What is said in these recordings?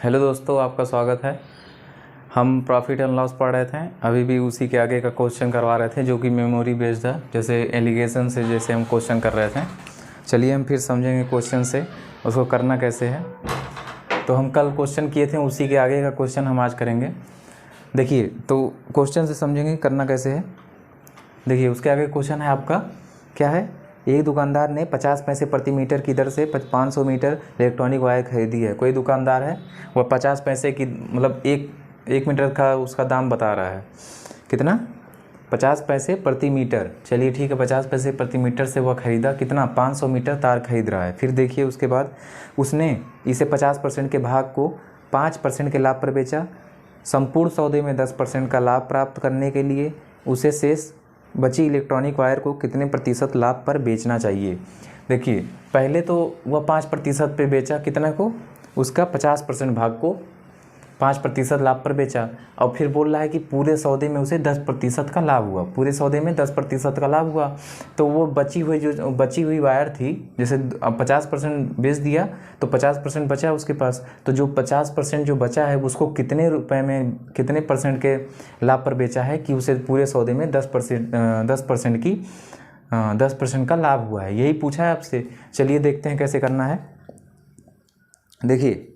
Hello दोस्तों, आपका स्वागत है। हम प्रॉफिट एंड लॉस पढ़ रहे थे। अभी भी उसी के आगे का क्वेश्चन करवा रहे थे जो कि मेमोरी बेस्ड है, जैसे एलिगेशन से जैसे हम क्वेश्चन कर रहे थे। चलिए हम फिर समझेंगे क्वेश्चन से उसको करना कैसे है। तो हम कल क्वेश्चन किए थे, उसी के आगे का क्वेश्चन हम आज करेंगे। देखिए, तो क्वेश्चन से समझेंगे करना कैसे है। देखिए, उसके आगे क्वेश्चन है आपका, क्या है। एक दुकानदार ने 50 पैसे प्रति मीटर की दर से 500 मीटर इलेक्ट्रॉनिक वायर खरीदी है। कोई दुकानदार है, वह 50 पैसे की मतलब एक मीटर का उसका दाम बता रहा है। कितना? 50 पैसे प्रति मीटर। चलिए ठीक है, 50 पैसे प्रति मीटर से वह खरीदा कितना? 500 मीटर तार खरीद रहा है। फिर देखिए उसके बाद उसने इसे 50% के भाग को 5% के लाभ पर बेचा। संपूर्ण सौदे में 10% का लाभ प्राप्त करने के लिए उसे शेष बची इलेक्ट्रॉनिक वायर को कितने प्रतिशत लाभ पर बेचना चाहिए। देखिए, पहले तो वह 5% पे बेचा, कितना को? उसका 50% भाग को 5% लाभ पर बेचा। और फिर बोल रहा है कि पूरे सौदे में उसे 10% का लाभ हुआ। पूरे सौदे में 10% का लाभ हुआ, तो वो बची हुई वायर थी, जैसे 50% बेच दिया तो 50% बचा उसके पास। तो जो 50% जो बचा है उसको कितने रुपए में, कितने परसेंट के लाभ पर बेचा है कि उसे पूरे सौदे में 10% का लाभ हुआ है। यही पूछा है आपसे। चलिए देखते हैं कैसे करना है। देखिए,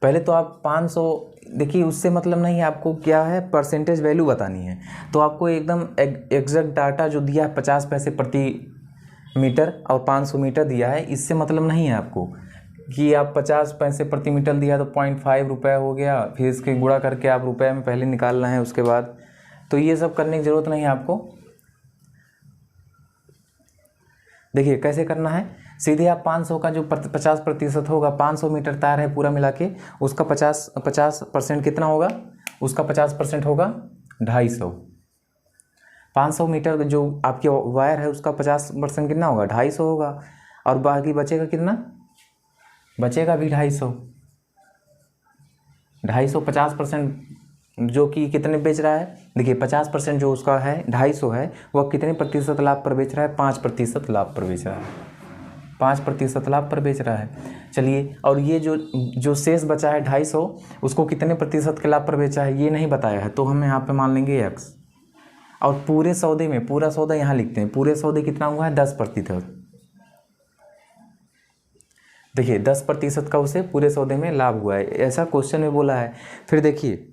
पहले तो आप 500, देखिए उससे मतलब नहीं है, आपको क्या है, परसेंटेज वैल्यू बतानी है। तो आपको एकदम एग्जैक्ट डाटा जो दिया है 50 पैसे प्रति मीटर और 500 मीटर दिया है, इससे मतलब नहीं है आपको कि आप 50 पैसे प्रति मीटर दिया तो 0.5 रुपये हो गया, फिर इसके गुणा करके आप रुपये में पहले निकालना है उसके बाद। तो ये सब करने की ज़रूरत नहीं है आपको। देखिए कैसे करना है। सीधे आप 500 का जो 50% होगा, 500 मीटर तार है पूरा मिला के, उसका 50% कितना होगा? उसका 50% होगा 250। 500 मीटर जो आपकी वायर है उसका 50% कितना होगा? 250 होगा। और बाकी बचेगा कितना? बचेगा भी 250। 250 50% जो कि कितने बेच रहा है। देखिए 50% जो उसका है 250 है, वह कितने प्रतिशत लाभ पर बेच रहा है? 5% लाभ पर बेच रहा है। 5% लाभ पर बेच रहा है। चलिए, और ये जो शेष बचा है 250, उसको कितने प्रतिशत के लाभ पर बेचा है ये नहीं बताया है, तो हम यहाँ पे मान लेंगे x। और पूरे सौदे में, पूरा सौदा यहाँ लिखते हैं, पूरे सौदे कितना हुआ है? 10%। देखिए 10% का उसे पूरे सौदे में लाभ हुआ है, ऐसा क्वेश्चन में बोला है। फिर देखिए,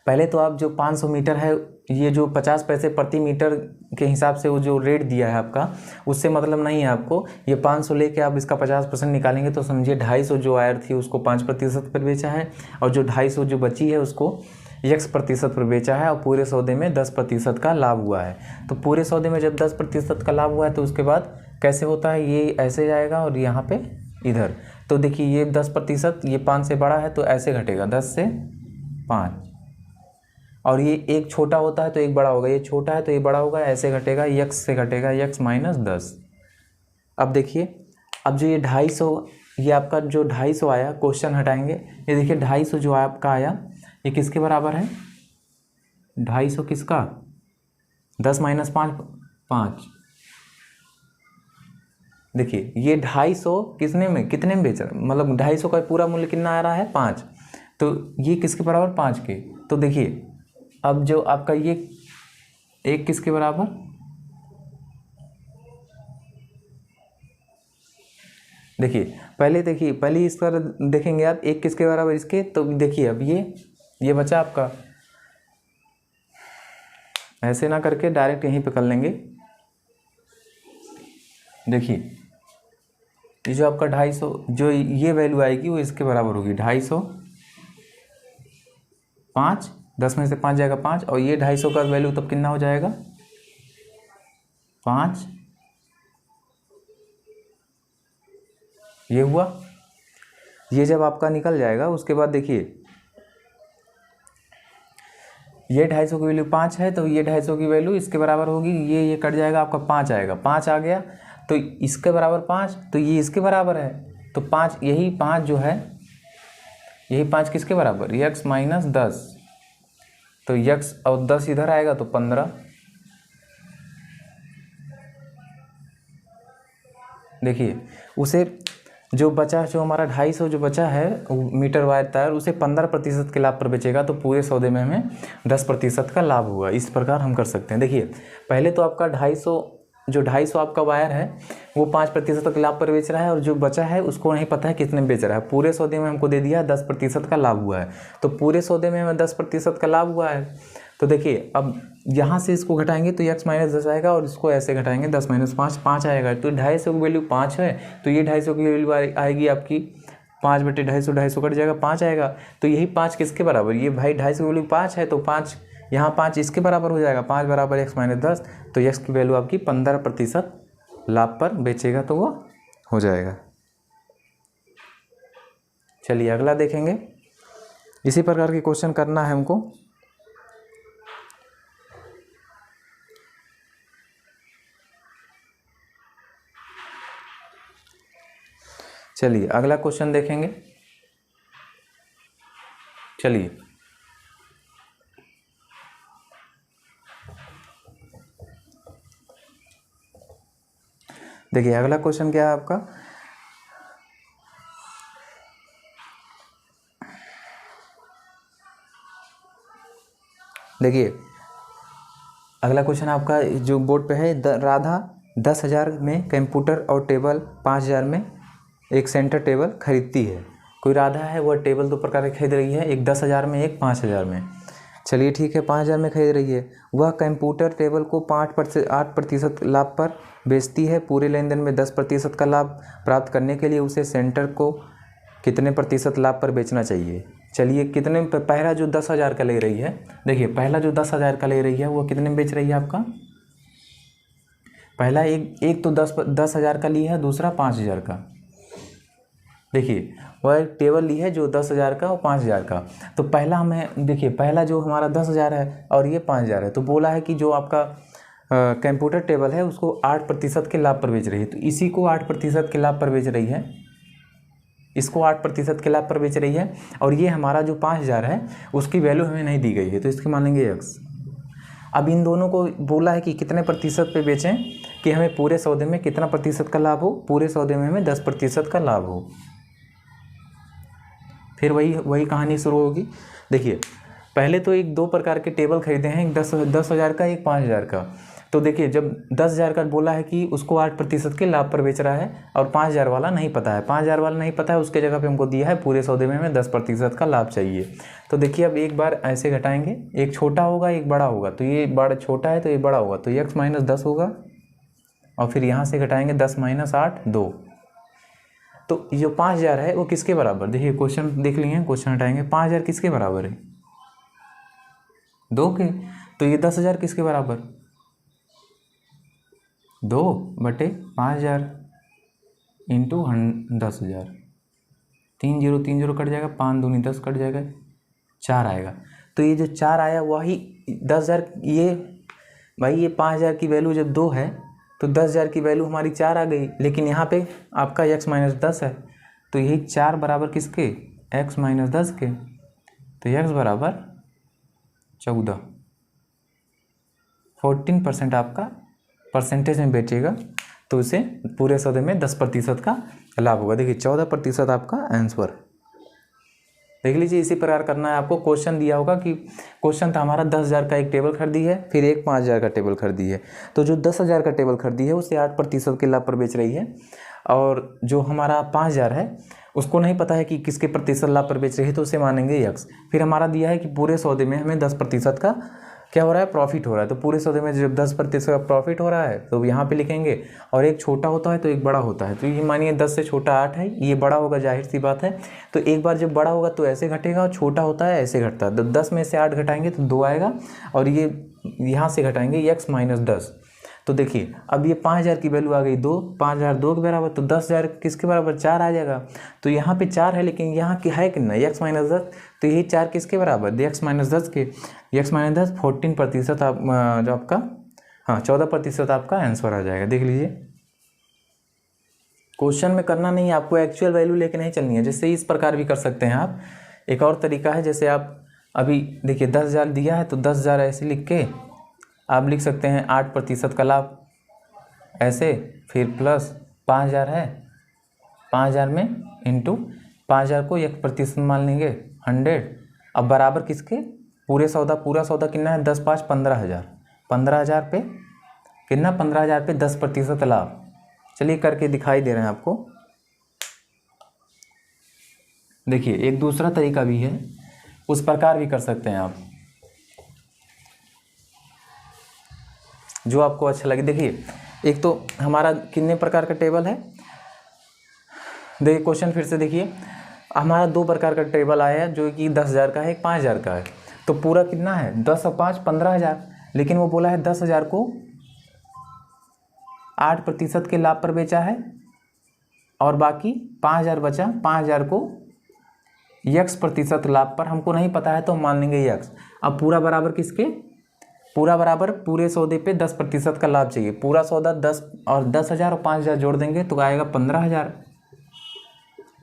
पहले तो आप जो 500 मीटर है, ये जो 50 पैसे प्रति मीटर के हिसाब से वो जो रेट दिया है आपका, उससे मतलब नहीं है आपको। ये 500 लेके आप इसका 50% निकालेंगे तो समझिए 250 जो वायर थी उसको 5% पर बेचा है, और जो 250 जो बची है उसको x% पर बेचा है, और पूरे सौदे में 10% का लाभ हुआ है। तो पूरे सौदे में जब 10% का लाभ हुआ है तो उसके बाद कैसे होता है, ये ऐसे जाएगा और यहाँ पे इधर। तो देखिए ये 10%, ये 5 से बड़ा है तो ऐसे घटेगा, 10 से 5। और ये एक छोटा होता है तो एक बड़ा होगा, ये छोटा है तो ये बड़ा होगा, ऐसे घटेगा, x से घटेगा, x - 10। अब देखिए, अब जो ये 250, ये आपका जो 250 आया, क्वेश्चन हटाएंगे, ये देखिए 250 जो आपका आया, ये किसके बराबर है? 250 किसका? 10 - 5 5। देखिए ये 250 कितने में बेच रहा है, मतलब 250 का पूरा मूल्य कितना आ रहा है? 5। तो ये किसके बराबर? 5 के। तो देखिए अब जो आपका ये एक किसके बराबर? देखिए पहले इस पर देखेंगे आप, एक किसके बराबर इसके। तो देखिए अब ये बचा आपका, ऐसे ना करके डायरेक्ट यहीं पे कर लेंगे। देखिए ये जो आपका 250 जो ये वैल्यू आएगी वो इसके बराबर होगी, 250 5, 10 में से 5 जाएगा 5, और ये 250 का वैल्यू तब कितना हो जाएगा? 5। ये हुआ। ये जब आपका निकल जाएगा उसके बाद देखिए, ये 250 की वैल्यू 5 है, तो ये 250 की वैल्यू इसके बराबर होगी, ये कट जाएगा, आपका 5 आएगा, 5 आ गया तो इसके बराबर 5, तो ये इसके बराबर है। तो 5, यही 5 जो है, यही 5 किसके बराबर? x - 10। तो x और 10 इधर आएगा तो 15। देखिए उसे जो बचा, जो हमारा 250 जो बचा है मीटर वायर टायर, उसे 15% के लाभ पर बेचेगा तो पूरे सौदे में हमें 10% का लाभ हुआ। इस प्रकार हम कर सकते हैं। देखिए पहले तो आपका 250 आपका वायर है वो 5% के लाभ पर बेच रहा है, और जो बचा है उसको नहीं पता है कितने में बेच रहा है। पूरे सौदे में हमको दे दिया 10% का लाभ हुआ है, तो पूरे सौदे में हमें 10% का लाभ हुआ है। तो देखिए अब यहाँ से इसको घटाएंगे तो x - 10 आएगा, और इसको ऐसे घटाएंगे 10 - 5 5 आएगा। तो 250 की वैल्यू 5 है, तो ये 250 की वैल्यू आएगी आपकी 5/250, 250 कट जाएगा 5 आएगा। तो यही 5 किसके बराबर, ये भाई 250 की वैल्यू 5 है तो 5 यहाँ 5 इसके बराबर हो जाएगा, 5 बराबर x - 10। तो x की वैल्यू आपकी 15% लाभ पर बेचेगा तो वो हो जाएगा। चलिए अगला देखेंगे। इसी प्रकार के क्वेश्चन करना है हमको। चलिए अगला क्वेश्चन देखेंगे। चलिए देखिए अगला क्वेश्चन क्या है आपका। देखिए अगला क्वेश्चन आपका जो बोर्ड पे है, राधा 10,000 में कंप्यूटर और टेबल 5,000 में एक सेंटर टेबल खरीदती है। कोई राधा है वह टेबल 2 प्रकार की खरीद रही है, एक 10,000 में, एक 5,000 में। चलिए ठीक है, 5,000 में खरीद रही है। वह कंप्यूटर टेबल को 8% लाभ पर बेचती है। पूरे लेन देन में 10% का लाभ प्राप्त करने के लिए उसे सेंटर को कितने प्रतिशत लाभ पर बेचना चाहिए। चलिए कितने, पहला जो 10,000 का ले रही है, देखिए पहला जो 10,000 का ले रही है वो कितने में बेच रही है आपका। पहला एक तो 10,000 का ली है, दूसरा 5,000 का। देखिए वह एक टेबल ली है जो 10,000 का और 5,000 का। तो पहला हमें देखिए, पहला जो हमारा 10,000 है और ये 5,000 है, तो बोला है कि जो आपका कंप्यूटर टेबल है उसको 8% के लाभ पर बेच रही है। तो इसी को 8% के लाभ पर बेच रही है, इसको 8% के लाभ पर बेच रही है। और ये हमारा जो 5,000 है उसकी वैल्यू हमें नहीं दी गई है, तो इसकी मानेंगे x। अब इन दोनों को बोला है कि कितने प्रतिशत पे बेचें कि हमें पूरे सौदे में कितना प्रतिशत का लाभ हो। पूरे सौदे में हमें 10% का लाभ हो। फिर वही कहानी शुरू होगी। देखिए पहले तो एक 2 प्रकार के टेबल खरीदे हैं, एक 10,000 का, एक 5,000 का। तो देखिए जब 10,000 का बोला है कि उसको 8% के लाभ पर बेच रहा है, और 5,000 वाला नहीं पता है, 5,000 वाला नहीं पता है, उसके जगह पे हमको दिया है पूरे सौदे में हमें 10% का लाभ चाहिए। तो देखिए अब एक बार ऐसे घटाएंगे, एक छोटा होगा एक बड़ा होगा, तो ये बड़ा छोटा है तो ये बड़ा होगा, तो x - 10 होगा। और फिर यहाँ से घटाएंगे 10 - 8 2। तो जो 5,000 है वो किसके बराबर, देखिए क्वेश्चन देख लिए, क्वेश्चन हटाएंगे। 5,000 किसके बराबर है, 2 के। तो ये 10,000 किसके बराबर, 2/5,000 इंटू 10,000। 3 0 3 0 कट जाएगा, 5 दूनी 10 कट जाएगा, 4 आएगा। तो ये जो 4 आया वही 10,000, ये भाई ये 5,000 की वैल्यू जब 2 है तो 10,000 की वैल्यू हमारी 4 आ गई। लेकिन यहाँ पे आपका x - 10 है, तो यही 4 बराबर किसके, x - 10 के। तो x बराबर 14, 14% आपका परसेंटेज में बेचेगा, तो उसे पूरे सौदे में 10% का लाभ होगा। देखिए 14% आपका आंसर। देख लीजिए इसी प्रकार करना है आपको। क्वेश्चन दिया होगा कि क्वेश्चन था हमारा 10,000 का एक टेबल खरीदी है, फिर एक 5,000 का टेबल खरीदी है। तो जो 10,000 का टेबल खरीदी है उसे 8% के लाभ पर बेच रही है, और जो हमारा 5,000 है उसको नहीं पता है कि किसके प्रतिशत लाभ पर बेच रही है, तो उसे मानेंगे x। फिर हमारा दिया है कि पूरे सौदे में हमें 10% का क्या हो रहा है, प्रॉफिट हो रहा है। तो पूरे सौदे में जब 10% का प्रॉफिट हो रहा है तो यहाँ पे लिखेंगे, और एक छोटा होता है तो एक बड़ा होता है। तो ये मानिए 10 से छोटा 8 है, ये बड़ा होगा, जाहिर सी बात है। तो एक बार जब बड़ा होगा तो ऐसे घटेगा, और छोटा होता है ऐसे घटता है। तो 10 में से 8 घटाएंगे तो 2 आएगा, और ये यहाँ से घटाएंगे x - 10। तो देखिए अब ये 5,000 की वैल्यू आ गई 2, 5,000 2 के बराबर, तो 10,000 किसके बराबर, 4 आ जाएगा। तो यहाँ पे 4 है, लेकिन यहाँ की है कितना, x - 10। तो यही 4 किसके बराबर, x - 10 के। x - 10 14% आप जो आपका, हाँ 14% आपका आंसर आ जाएगा। देख लीजिए क्वेश्चन में करना नहीं है आपको, एक्चुअल वैल्यू लेके नहीं चलनी है। जैसे इस प्रकार भी कर सकते हैं आप। एक और तरीका है, जैसे आप अभी देखिए 10,000 दिया है तो 10,000 ऐसे लिख के आप लिख सकते हैं 8% का लाभ ऐसे, फिर प्लस 5,000 है 5,000 में इंटू 5,000 को 1% मान लेंगे 100। अब बराबर किसके, पूरा सौदा कितना है 10 5 15,000। 15,000 पे कितना, 15,000 पे 10% लाभ। चलिए करके दिखाई दे रहे हैं आपको। देखिए एक दूसरा तरीका भी है, उस प्रकार भी कर सकते हैं आप, जो आपको अच्छा लगे। देखिए एक तो हमारा कितने प्रकार का टेबल है, देखिए क्वेश्चन फिर से देखिए, हमारा 2 प्रकार का टेबल आया है, जो कि 10,000 का है, एक 5,000 का है। तो पूरा कितना है 10 और 5 15,000, लेकिन वो बोला है 10,000 को 8% के लाभ पर बेचा है और बाकी 5,000 बचा, 5,000 को x% लाभ पर, हमको नहीं पता है तो हम मान लेंगे x। अब पूरा बराबर किसके, पूरा बराबर पूरे सौदे पे 10% का लाभ चाहिए। पूरा सौदा 10 और 10,000 और 5,000 जोड़ देंगे तो आएगा 15,000।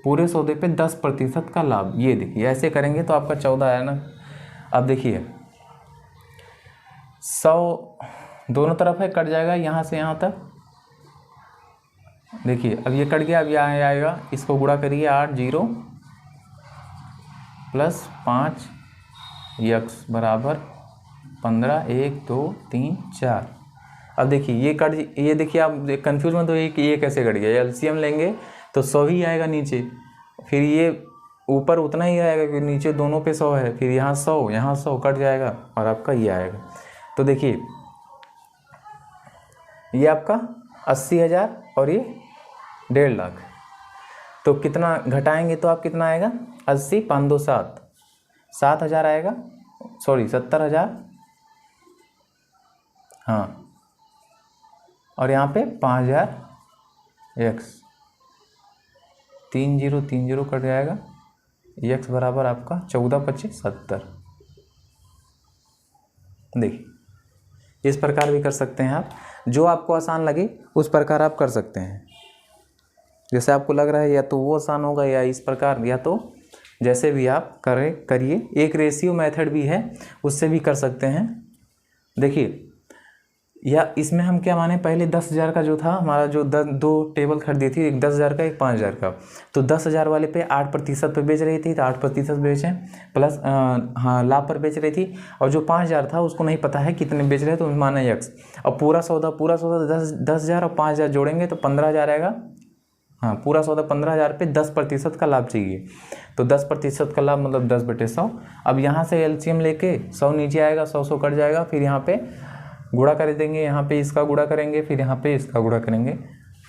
पूरे सौदे पे 10% का लाभ, ये देखिए ऐसे करेंगे तो आपका 14 आया ना। अब देखिए 100 दोनों तरफ है, कट जाएगा यहाँ से यहाँ तक। देखिए अब ये कट गया, अब यहाँ आएगा, इसको गुणा करिए 8 0 प्लस 5 x बराबर 15 1 2 3 4। अब देखिए ये कट, ये देखिए आप कंफ्यूज मत होइए कि ये कैसे कट गया। एलसीएम लेंगे तो 100 ही आएगा नीचे, फिर ये ऊपर उतना ही आएगा क्योंकि नीचे दोनों पे 100 है, फिर यहाँ 100 यहाँ 100 कट जाएगा और आपका ये आएगा। तो देखिए ये आपका 80,000 और ये 1.5 लाख, तो कितना घटाएंगे तो आप कितना आएगा 80 5 2 7 7,000 आएगा, सॉरी 70,000, हाँ, और यहाँ पे 5,000 x 3 0 3 0 कट जाएगा, x बराबर आपका 14 25 70। देखिए इस प्रकार भी कर सकते हैं आप, जो आपको आसान लगे उस प्रकार आप कर सकते हैं। जैसे आपको लग रहा है या तो वो आसान होगा या इस प्रकार, या तो जैसे भी आप करिए। एक रेशियो मेथड भी है, उससे भी कर सकते हैं। देखिए या इसमें हम क्या माने, पहले 10,000 का जो था हमारा, जो 2 टेबल खरीदी थी, एक 10,000 का एक 5,000 का, तो 10,000 वाले पे 8% पे बेच रही थी तो 8% बेचें प्लस हाँ लाभ पर बेच रही थी, और जो 5,000 था उसको नहीं पता है कितने बेच रहे, तो माना x। और पूरा सौदा 10,000 और 5,000 जोड़ेंगे तो 15,000 आएगा। हाँ पूरा सौदा 15,000 पे 10% का लाभ चाहिए, तो 10% का लाभ मतलब 10/100। अब यहाँ से एलसीएम लेके 100 नीचे आएगा, 100 कट जाएगा, फिर यहाँ पे गुणा कर देंगे, यहाँ पे इसका गुणा करेंगे, फिर यहाँ पे इसका गुणा करेंगे।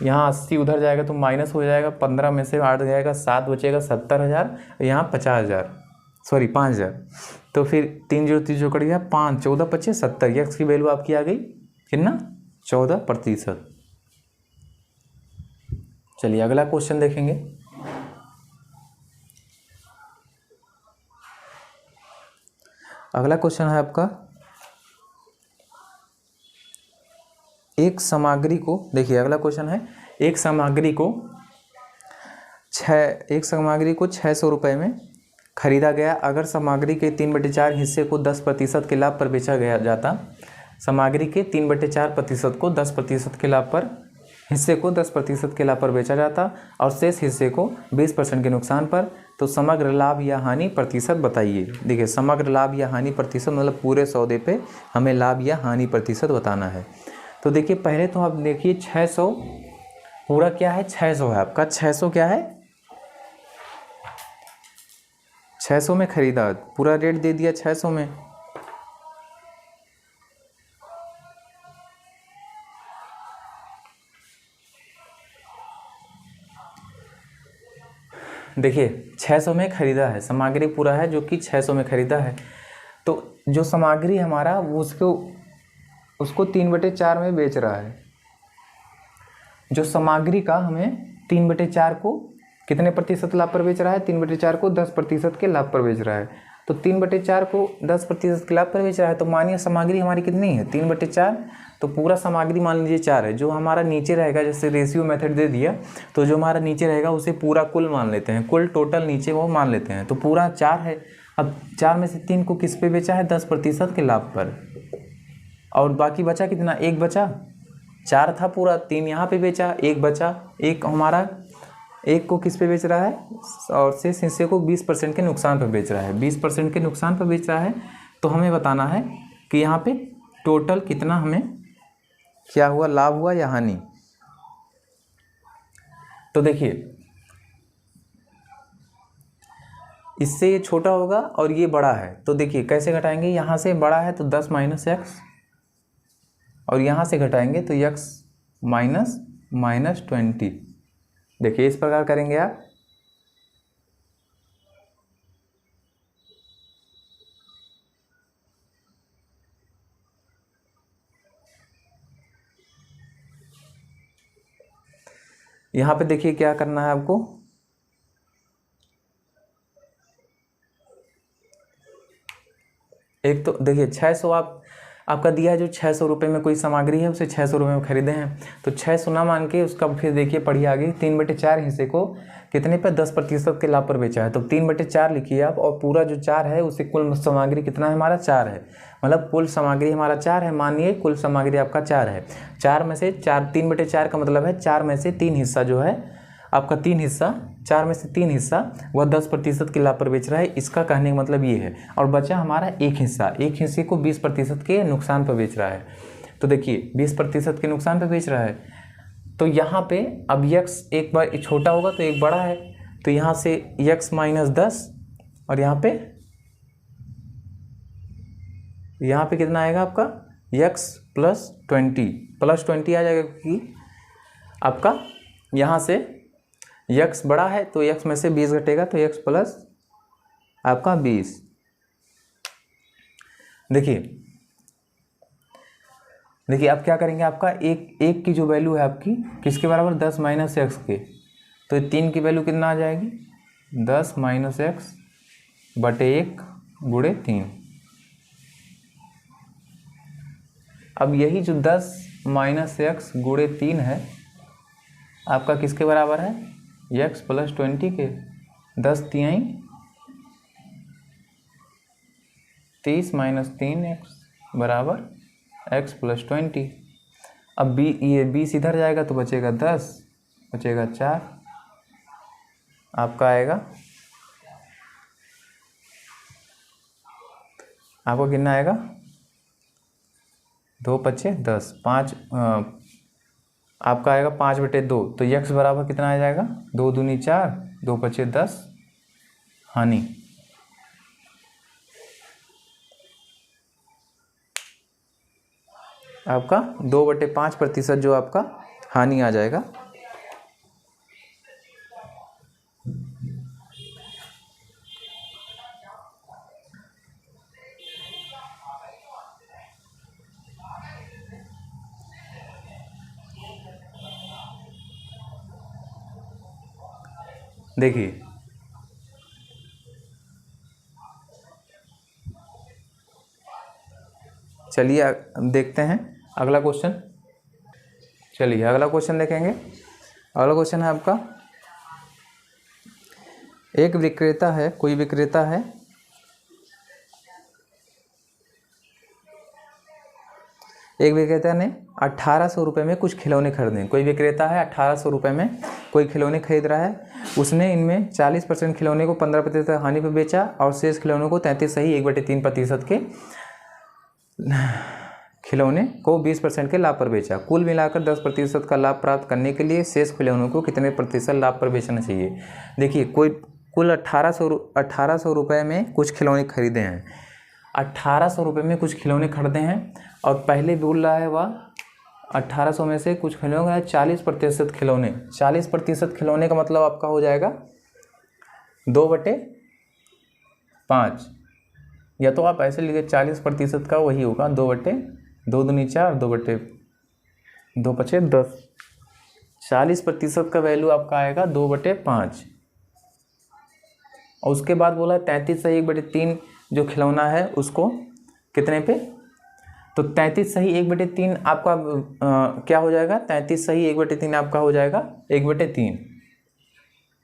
यहाँ 80 उधर जाएगा तो माइनस हो जाएगा, 15 में से 8 जाएगा, 7 बचेगा, 70,000, यहाँ 50,000 सॉरी 5,000। तो फिर 3 0 3 0 कट गया, 5 14 25 70, एक्स की वैल्यू आपकी आ गई कितना 14%। चलिए अगला क्वेश्चन देखेंगे। अगला क्वेश्चन है आपका, एक सामग्री को, देखिए अगला क्वेश्चन है, एक सामग्री को 600 रुपये में खरीदा गया। अगर सामग्री के 3/4 हिस्से को 10% के लाभ पर बेचा गया जाता, सामग्री के 3/4 प्रतिशत को 10% के लाभ पर, हिस्से को 10% के लाभ पर बेचा जाता और शेष हिस्से को 20% के नुकसान पर, तो समग्र लाभ या हानि प्रतिशत बताइए। देखिए समग्र लाभ या हानि प्रतिशत मतलब पूरे सौदे पे हमें लाभ या हानि प्रतिशत बताना है। तो देखिए पहले तो आप देखिए 600 पूरा क्या है, 600 है आपका, 600 क्या है 600 में खरीदा, पूरा रेट दे दिया 600 में। देखिए 600 में खरीदा है, सामग्री पूरा है जो कि 600 में खरीदा है। तो जो सामग्री हमारा वो उसको 3/4 में बेच रहा है। जो सामग्री का हमें 3/4 को कितने प्रतिशत लाभ पर बेच रहा है, 3/4 को 10% के लाभ पर बेच रहा है। तो 3/4 को 10% के लाभ पर बेच रहा है, तो मानिए सामग्री हमारी कितनी है 3/4, तो पूरा सामग्री मान लीजिए 4 है। जो हमारा नीचे रहेगा, जैसे रेशियो मेथड दे दिया, तो जो हमारा नीचे रहेगा उसे पूरा कुल मान लेते हैं, कुल टोटल नीचे वो मान लेते हैं। तो पूरा 4 है, अब 4 में से 3 को किस पे बेचा है 10% के लाभ पर, और बाकी बचा कितना, 1 बचा। 4 था पूरा, 3 यहाँ पे बेचा, 1 बचा, 1 हमारा एक को किस पे बेच रहा है, और शेष हिस्से को 20% के नुकसान पर बेच रहा है। 20% के नुकसान पर बेच रहा है, तो हमें बताना है कि यहाँ पे टोटल कितना हमें क्या हुआ, लाभ हुआ या हानि। तो देखिए इससे ये छोटा होगा और ये बड़ा है, तो देखिए कैसे घटाएंगे, यहाँ से बड़ा है तो 10 माइनस एक्स, और यहाँ से घटाएंगे तो x माइनस 20। देखिए इस प्रकार करेंगे आप। यहाँ पे देखिए क्या करना है आपको, एक तो देखिए 600 आपका दिया है, जो 600 रुपये में कोई सामग्री है उसे 600 रुपये में खरीदे हैं, तो 600 ना मान के उसका फिर देखिए पढ़िए आगे, 3/4 हिस्से को कितने पे 10% के लाभ पर बेचा है, तो 3/4 लिखिए आप, और पूरा जो 4 है उसे कुल सामग्री कितना है हमारा 4 है, मतलब कुल सामग्री हमारा 4 है, मानिए कुल सामग्री आपका 4 है, 4 में से 4, 3/4 का मतलब है 4 में से 3 हिस्सा जो है आपका, 3 हिस्सा, 4 में से 3 हिस्सा वह 10% के लाभ पर बेच रहा है, इसका कहने का मतलब ये है। और बचा हमारा एक हिस्सा, एक हिस्से को 20% के नुकसान पर बेच रहा है, तो देखिए 20% के नुकसान पर बेच रहा है, तो यहाँ पे अब x एक बार छोटा होगा तो एक बड़ा है, तो यहाँ से x माइनस 10, और यहाँ पे कितना आएगा आपका x प्लस 20 आ जाएगा, क्योंकि आपका यहाँ से x बड़ा है तो x में से 20 घटेगा, तो x प्लस आपका 20। देखिए अब क्या करेंगे, आपका एक की जो वैल्यू है आपकी किसके बराबर, 10 माइनस एक्स के, तो 3 की वैल्यू कितना आ जाएगी, 10 माइनस एक्स बटे 1 गुणे 3। अब यही जो 10 माइनस एक्स गुणे 3 है आपका किसके बराबर है, x प्लस 20 के, 10 तिहाई 30 माइनस 3x बराबर x प्लस 20। अब ये 20 इधर जाएगा तो बचेगा 10, बचेगा 4, आपका आएगा, आपको कितना आएगा, 2 पच्चे 10, 5 आपका आएगा 5/2, तो x बराबर कितना आ जाएगा, 2 दूनी 4, 2 पच्चे 10, हानि। आपका 2/5% जो आपका हानि आ जाएगा। देखिए चलिए देखते हैं अगला क्वेश्चन। चलिए अगला क्वेश्चन देखेंगे। अगला क्वेश्चन है आपका, एक विक्रेता है, कोई विक्रेता है, एक विक्रेता ने 1800 रुपये में कुछ खिलौने खरीदे। कोई विक्रेता है 1800 रुपये में कोई खिलौने खरीद रहा है, उसने इनमें 40% खिलौने को 15% हानि पर बेचा और शेष खिलौनों को 33 सही 1/3% के खिलौने को 20% के लाभ पर बेचा। कुल मिलाकर 10% का लाभ प्राप्त करने के लिए शेष खिलौनों को कितने प्रतिशत लाभ पर बेचना चाहिए। देखिए कोई कुल 1800 रुपये में कुछ खिलौने खरीदे हैं, 1800 रुपये में कुछ खिलौने खरीदे हैं, और पहले बोल रहा है वह 1800 में से कुछ खिलौने 40% खिलौने, 40% खिलौने का मतलब आपका हो जाएगा 2/5, या तो आप ऐसे लीजिए 40% का वही होगा 2 दूनी 4, 2 पचे 10, 40% का वैल्यू आपका आएगा 2/5। और उसके बाद बोला 33 सही 1/3 जो खिलौना है उसको कितने पे, तो 33 सही 1/3 आपका क्या हो जाएगा, 33 सही 1/3 आपका हो जाएगा 1/3।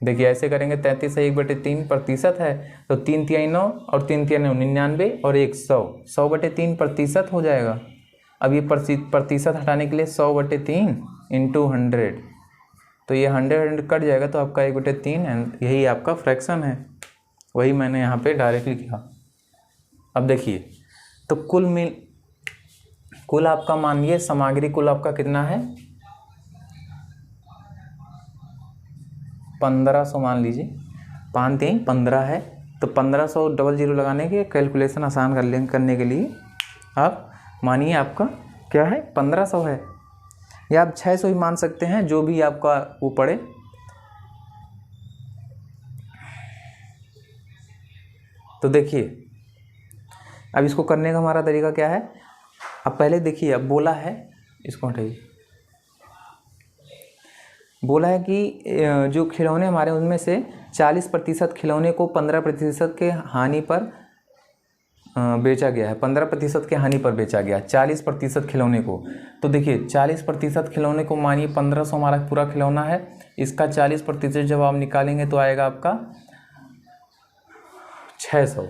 देखिए ऐसे करेंगे, 33 सही 1/3% है तो 3 तिहाई 9 और 3 तिहाई 9 99 और 100, 100/3% हो जाएगा। अब ये प्रतिशत हटाने के लिए 100/3 × 100 तो ये 100 कट जाएगा तो आपका 1/3 एंड यही आपका फ्रैक्शन है, वही मैंने यहाँ पे डायरेक्टली किया। अब देखिए तो कुल आपका मानिए सामग्री कुल आपका कितना है 1500 मान लीजिए, 5×3 = 15 है। तो 1500 डबल जीरो लगाने के कैलकुलेशन आसान करने के लिए आप मानिए आपका क्या है 1500 है, या आप 600 ही मान सकते हैं, जो भी आपका वो पड़े। तो देखिए अब इसको करने का हमारा तरीका क्या है, अब पहले देखिए अब बोला है, इसको हटाइए, बोला है कि जो खिलौने हमारे उनमें से 40% खिलौने को 15% के हानि पर बेचा गया है, 15% के हानि पर बेचा गया 40% खिलौने को। तो देखिए 40% खिलौने को मानिए 1500 हमारा पूरा खिलौना है, इसका 40% जब आप निकालेंगे तो आएगा आपका 600,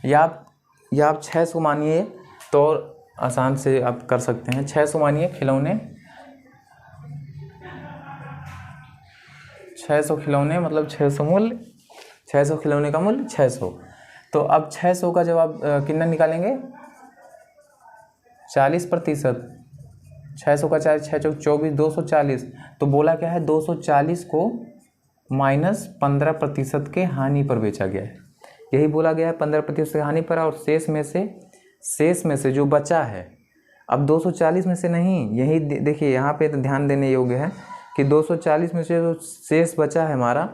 या आप 600 मानिए तो आसान से आप कर सकते हैं। 600 मानिए खिलौने, 600 खिलौने मतलब 600 मूल्य, 600 खिलौने का मूल्य 600। तो अब 600 का जब आप कितना निकालेंगे 40%, 600 का 4 6 चौक 24 240। तो बोला क्या है 240 को माइनस 15% के हानि पर बेचा गया है, यही बोला गया है 15% के हानि पर। और शेष में से जो बचा है, अब 240 में से नहीं, यही देखिए यहाँ पे तो ध्यान देने योग्य है कि 240 में से जो शेष बचा है हमारा,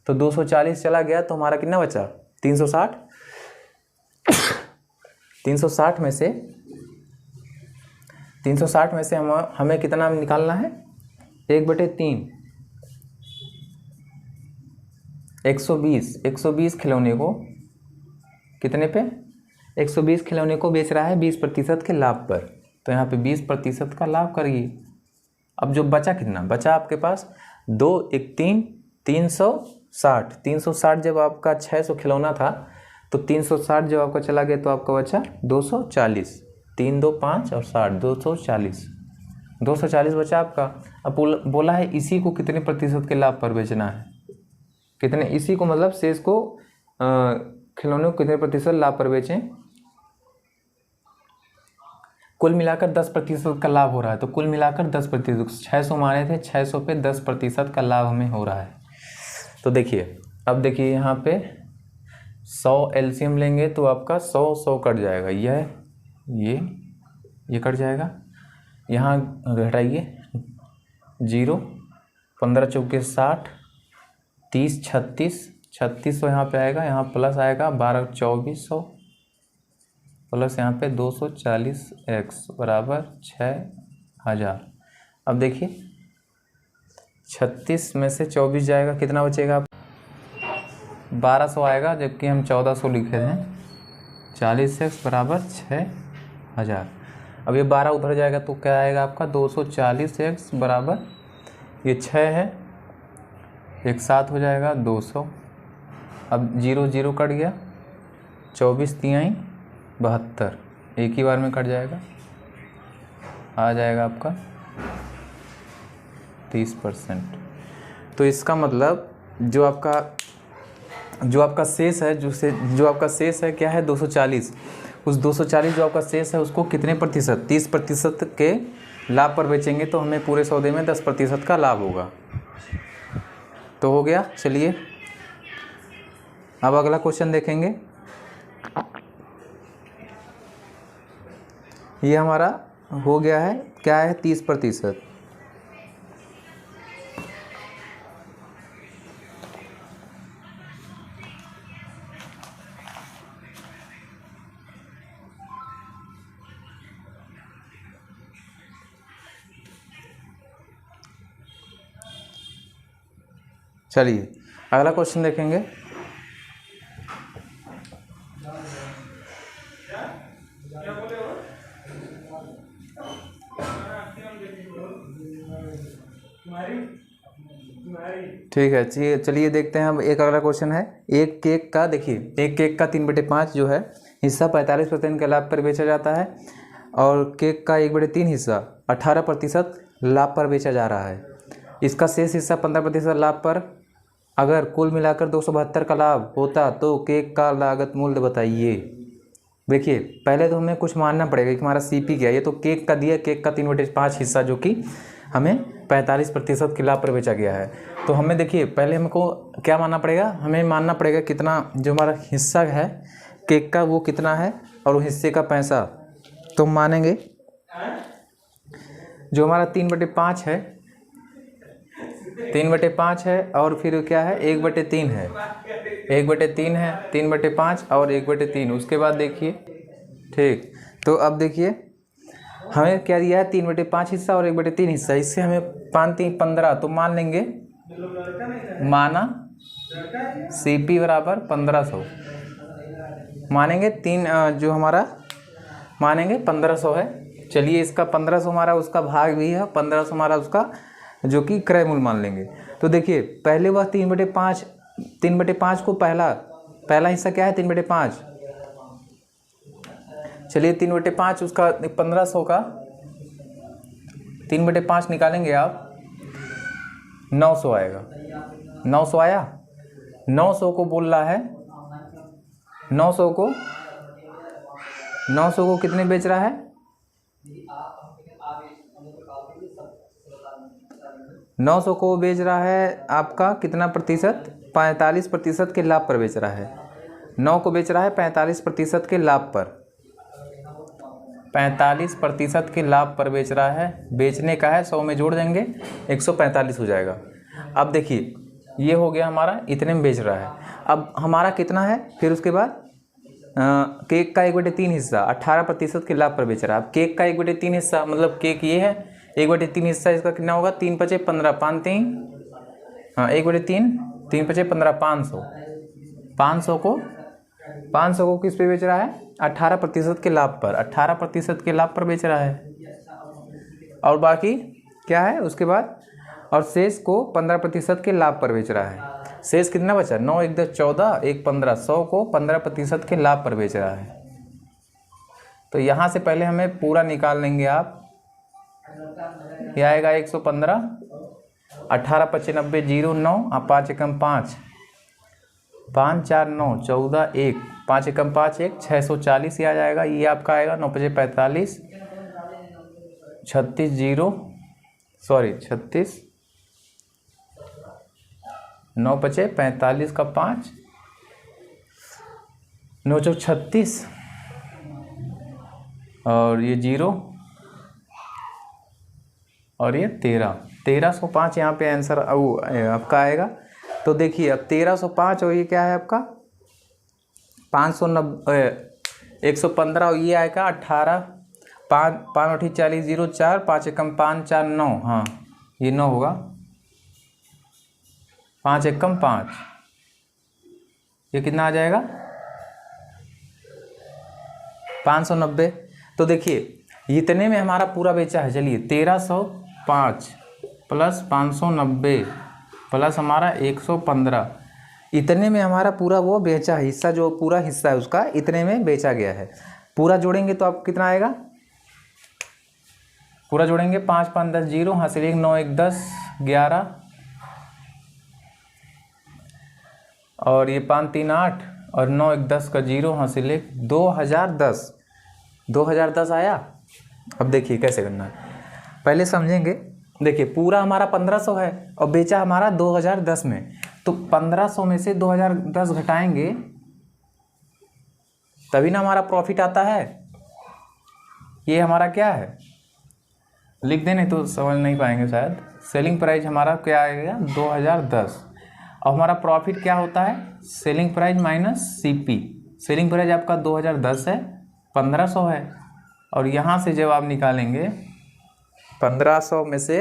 तो 240 चला गया तो हमारा कितना बचा 360। 360 में से हमें कितना निकालना है 1/3, 120 खिलौने को कितने पे 120 खिलौने को बेच रहा है 20% के लाभ पर। तो यहाँ पे 20% का लाभ करिए। अब जो बचा कितना बचा आपके पास 2 1 3 360, 360 जब आपका 600 खिलौना था तो 360 जब आपका चला गया तो आपका बचा 240, 3 2 5 और 60 240 बचा आपका। अब बोला है इसी को कितने प्रतिशत के लाभ पर बेचना है, कितने, इसी को मतलब शेष को खिलौने को कितने प्रतिशत लाभ पर बेचें। कुल मिलाकर 10% का लाभ हो रहा है, तो कुल मिलाकर 10%, 600 माने थे, 600 पे 10% का लाभ हमें हो रहा है। तो देखिए अब देखिए यहाँ पे 100 एलसीएम लेंगे तो आपका 100 कट जाएगा, ये कट जाएगा, यहाँ घटाइए 0, 15 चौके 60, 30 3600 यहाँ पे आएगा, यहाँ प्लस आएगा 12 2400 प्लस यहाँ पे 240x बराबर 6000। अब देखिए 36 में से 24 जाएगा, कितना बचेगा 1200 आएगा, जबकि हम 1400 लिखे हैं। 40x बराबर 6000। अब ये 12 उधर जाएगा तो क्या आएगा आपका 240x बराबर, ये 6 है, एक साथ हो जाएगा 200। अब 0 0 कट गया, 24 3 72, एक ही बार में कट जाएगा, आ जाएगा आपका 30%। तो इसका मतलब जो आपका शेष है, जो आपका शेष है क्या है 240, उस 240 जो आपका शेष है उसको कितने प्रतिशत 30% के लाभ पर बेचेंगे तो हमें पूरे सौदे में 10% का लाभ होगा। तो हो गया। चलिए अब अगला क्वेश्चन देखेंगे। ये हमारा हो गया है, क्या है 30%। चलिए अगला क्वेश्चन देखेंगे। ठीक है, चलिए देखते हैं। अब एक अगला क्वेश्चन है, एक केक का, देखिए एक केक का 3/5 जो है हिस्सा 45% के लाभ पर बेचा जाता है और केक का 1/3 हिस्सा 18% लाभ पर बेचा जा रहा है। इसका शेष हिस्सा 15% लाभ पर। अगर कुल मिलाकर 272 का लाभ होता तो केक का लागत मूल्य बताइए। देखिए पहले तो हमें कुछ मानना पड़ेगा कि हमारा CP क्या है। ये तो केक का दिया, केक का 3/5 हिस्सा जो कि हमें 45% के लाभ पर बेचा गया है। तो हमें देखिए पहले हमको क्या मानना पड़ेगा, हमें मानना पड़ेगा कितना जो हमारा हिस्सा है केक का वो कितना है और वो हिस्से का पैसा। तो मानेंगे जो हमारा 3/5 है, 3/5 है और फिर क्या है 1/3 है, 1/3 है, 3/5 और 1/3। उसके बाद देखिए ठीक, तो अब देखिए हमें क्या दिया है 3/5 हिस्सा और 1/3 हिस्सा, इससे हमें 5 3 15। तो मान लेंगे माना CP बराबर 1500 मानेंगे। जो हमारा मानेंगे 1500 है। चलिए इसका 1500 हमारा उसका भाग भी है, 1500 हमारा उसका जो कि क्रय मूल्य मान लेंगे। तो देखिए पहले वह 3/5 को पहला हिस्सा क्या है 3/5। चलिए 3/5 उसका 1500 का 3/5 निकालेंगे आप 900 आएगा। 900 आया। 900 को बोल रहा है 900 को कितने बेच रहा है 900 को बेच रहा है आपका कितना प्रतिशत 45% के लाभ पर बेच रहा है। 9 को बेच रहा है 45% के लाभ पर, 45% के लाभ पर बेच रहा है। बेचने का है 100 में जोड़ देंगे 145 हो जाएगा। अब देखिए ये हो गया हमारा इतने में बेच रहा है। अब हमारा कितना है फिर उसके बाद केक का 1/3 हिस्सा 18% के लाभ पर बेच रहा है। अब केक का 1/3 हिस्सा मतलब केक ये है 1/3 हिस्सा, इसका कितना होगा 3 × 5 = 15, 5 3 हाँ 1/3 3 × 5 = 15, 500 को किस पे बेच रहा है 18% के लाभ पर, 18% के लाभ पर बेच रहा है। और बाकी क्या है उसके बाद और शेष को 15% के लाभ पर बेच रहा है। शेष कितना बचा 9 × 1 = 14, 1 × 15, 100 को 15% के लाभ पर बेच रहा है। तो यहाँ से पहले हमें पूरा निकाल लेंगे आप। यह आएगा 115, 18 × 5 = 90, 0 9 और 5 × 5 5 4 9 14 1, 5 × 5 1 640 ही आ जाएगा। ये आपका आएगा 9 × 5 = 45, 36 9 × 5 = 45 का 5 9 × 36 और ये 0 और ये 1305 यहाँ पे आंसर आपका आएगा। तो देखिए अब 1305 और ये क्या है आपका 590 115 और ये आएगा 18 5 5 8 40 0 4 5 × 5 4 9 हाँ ये 9 होगा 5 × 5 ये कितना आ जाएगा 590। तो देखिए इतने में हमारा पूरा बेचा है। चलिए 1305 प्लस 590 प्लस हमारा 115 इतने में हमारा पूरा वो बेचा है हिस्सा, जो पूरा हिस्सा है उसका इतने में बेचा गया है। पूरा जोड़ेंगे तो आप कितना आएगा, पूरा जोड़ेंगे 5 5 10 0 हासिल 1 9 1 10 11 और ये 5 3 8 और 9 1 10 का 0 हासिल 1 2010 आया। अब देखिए कैसे करना है, पहले समझेंगे। देखिए पूरा हमारा 1500 है और बेचा हमारा 2010 में, तो 1500 में से 2010 घटाएंगे तभी ना हमारा प्रॉफिट आता है। ये हमारा क्या है लिख देने तो समझ नहीं पाएंगे शायद। सेलिंग प्राइस हमारा क्या आएगा 2010 और हमारा प्रॉफिट क्या होता है selling price minus CP। Selling price आपका 2010 है 1500 है और यहाँ से जब आप निकालेंगे 1500 में से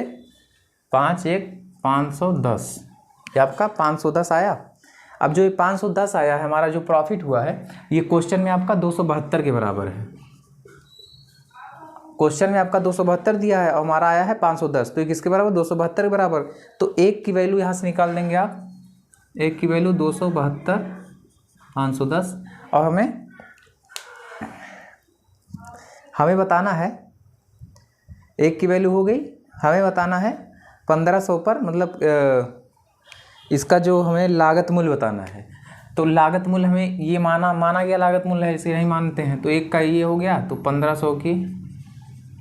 5 1 510 ये आपका 510 आया। अब जो ये 510 आया है हमारा जो प्रॉफिट हुआ है ये क्वेश्चन में आपका 272 के बराबर है। क्वेश्चन में आपका 272 दिया है और हमारा आया है 510, तो ये किसके बराबर 272 के बराबर। तो एक की वैल्यू यहाँ से निकाल देंगे आप, एक की वैल्यू 272 510 और हमें बताना है एक की वैल्यू हो गई, हमें बताना है 1500 पर मतलब इसका जो हमें लागत मूल्य बताना है, तो लागत मूल्य हमें ये माना गया लागत मूल्य है, इसे नहीं मानते हैं तो एक का ये हो गया, तो 1500 की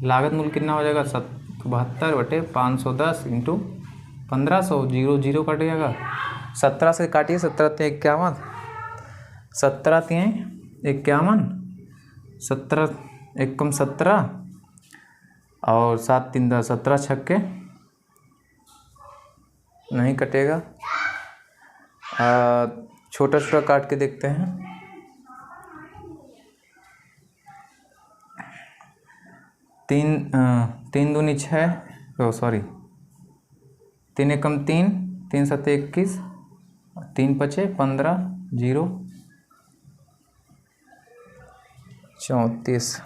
लागत मूल्य कितना हो जाएगा 72/510 इंटू 1500, 0 कट जाएगा, 17 से काटिए, 17 3 51, 17 3 51, 17 एकम 17 और 7 3 10, 17 छक्के नहीं कटेगा, छोटा छोटा काट के देखते हैं, 3 दूनी 6, सॉरी 3 एकम 3, 3 7 21, 3 5 15, 0 34,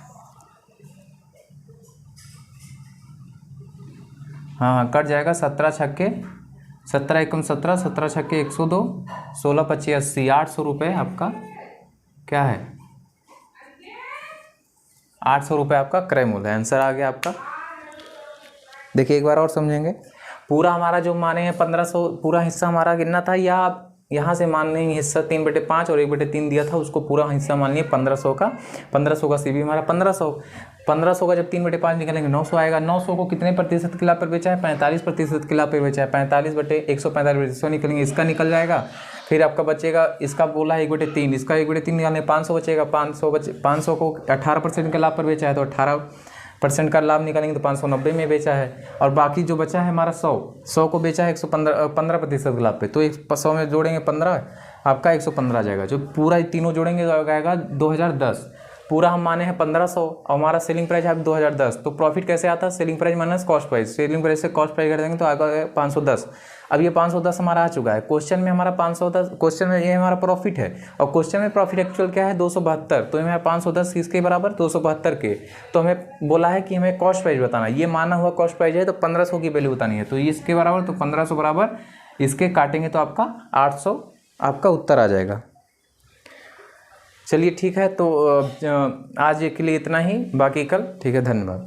हाँ कट जाएगा, 17 छक्के 17 एकम 17, 17 छक्के 102, 16 25 80, 800 रुपये आपका क्या है, 800 रुपये आपका क्रय मूल्य है। आंसर आ गया आपका। देखिए एक बार और समझेंगे, पूरा हमारा जो माने हैं 1500 पूरा हिस्सा हमारा कितना था, या आप यहाँ से मान लेंगे हिस्सा 3/5 और 1/3 दिया था, उसको पूरा हिस्सा मान लिए 1500 का, 1500 का सीबी हमारा 1500 का जब 3/5 निकलेंगे 900 आएगा। 900 को कितने प्रतिशत के लाभ पर बेचा है, 45% के लाभ पर बेचा है, 45/145 निकलेंगे, इसका निकल जाएगा। फिर आपका बचेगा, इसका बोला है 1/3, इसका 1/3 निकालने 500 बचेगा, 500 को 18% के लाभ पर बेचा है तो 18% का लाभ निकालेंगे तो 590 में बेचा है, और बाकी जो बचा है हमारा 100 को बेचा है 15% के लाभ पे, तो 100 में जोड़ेंगे 15, आपका 115 आ जाएगा। जो पूरा तीनों जोड़ेंगे तो आएगा 2010। पूरा हम माने हैं 1500 और हमारा सेलिंग प्राइस है 2010, तो प्रॉफिट कैसे आता है, selling price minus cost price, selling price से कॉस्ट प्राइस कर देंगे तो आएगा 510। अब ये 510 हमारा आ चुका है, क्वेश्चन में हमारा 510, क्वेश्चन में ये हमारा प्रॉफिट है, और क्वेश्चन में प्रॉफिट एक्चुअल क्या है 272, तो हमें 510 किसके बराबर 272 के, तो हमें बोला है कि हमें कॉस्ट प्राइस बताना, ये माना हुआ कॉस्ट प्राइस है तो 1500 की वैल्यू बतानी है, तो इसके बराबर, तो 1500 बराबर इसके काटेंगे तो आपका 800 आपका उत्तर आ जाएगा। चलिए ठीक है, तो आज के लिए इतना ही, बाकी कल। ठीक है, धन्यवाद।